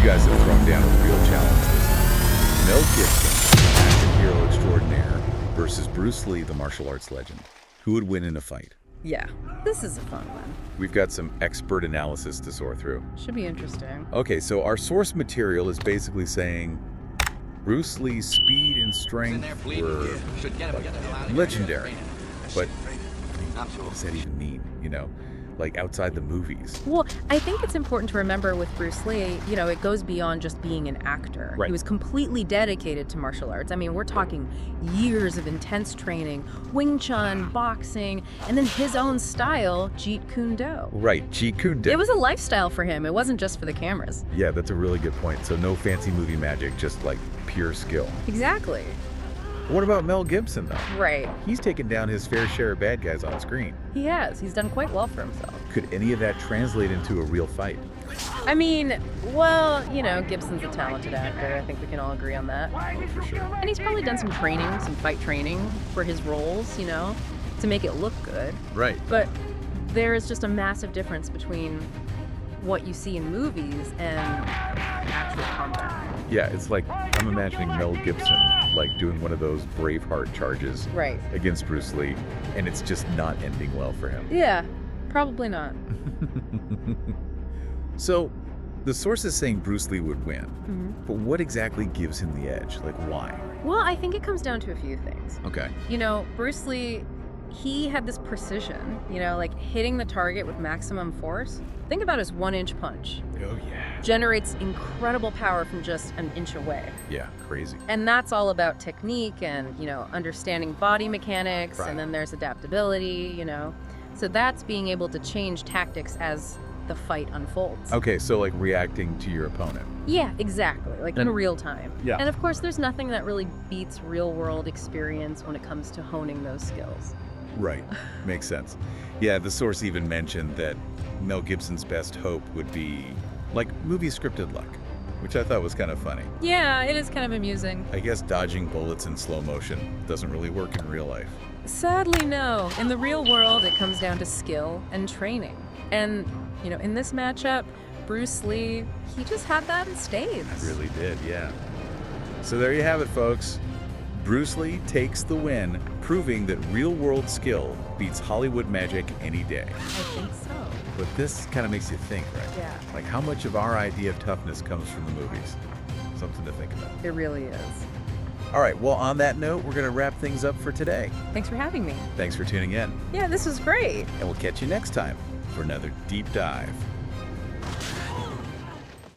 guys have thrown down a real challenge this time. Mel Gibson, action hero extraordinaire, versus Bruce Lee, the martial arts legend. Who would win in a fight? Yeah, this is a fun one. We've got some expert analysis to sort through. Should be interesting. Okay, so our source material is basically saying Bruce Lee's speed and strength were legendary. But what does that even mean, like outside the movies? Well, I think it's important to remember with Bruce Lee, it goes beyond just being an actor. Right. He was completely dedicated to martial arts. I mean, we're talking years of intense training, Wing Chun, boxing, and then his own style, Jeet Kune Do. Right, Jeet Kune Do. It was a lifestyle for him. It wasn't just for the cameras. Yeah, that's a really good point. So no fancy movie magic, just like pure skill. Exactly. What about Mel Gibson, though? Right. He's taken down his fair share of bad guys on screen. He has. He's done quite well for himself. Could any of that translate into a real fight? I mean, well, Gibson's a talented actor. I think we can all agree on that. Oh, for sure. And he's probably done some training, some fight training for his roles, to make it look good. Right. But there is just a massive difference between what you see in movies and actual combat. Yeah, it's like I'm imagining Mel Gibson like doing one of those Braveheart charges Right. against Bruce Lee, and it's just not ending well for him. Yeah, probably not. So, the source is saying Bruce Lee would win, Mm-hmm. but what exactly gives him the edge? Like, why? Well, I think it comes down to a few things. Okay. Bruce Lee, he had this precision, like hitting the target with maximum force. Think about his 1-inch punch. Oh, yeah. Generates incredible power from just an inch away. Yeah, crazy. And that's all about technique and, understanding body mechanics, Right. and then there's adaptability, So that's being able to change tactics as the fight unfolds. Okay, so like reacting to your opponent. Yeah, exactly. Like in And- real time. Yeah. And of course, there's nothing that really beats real world experience when it comes to honing those skills. Right. Makes sense. Yeah, the source even mentioned that Mel Gibson's best hope would be like movie scripted luck, which I thought was kind of funny. Yeah, it is kind of amusing. I guess dodging bullets in slow motion doesn't really work in real life. Sadly, no. In the real world, it comes down to skill and training. And, in this matchup, Bruce Lee, he just had that in spades. Really did, yeah. So there you have it, folks. Bruce Lee takes the win, proving that real-world skill beats Hollywood magic any day. I think so. But this kind of makes you think, right? Yeah. Like how much of our idea of toughness comes from the movies? Something to think about. It really is. All right, well, on that note, we're going to wrap things up for today. Thanks for having me. Thanks for tuning in, Yeah, this was great. and we'll catch you next time for another deep dive.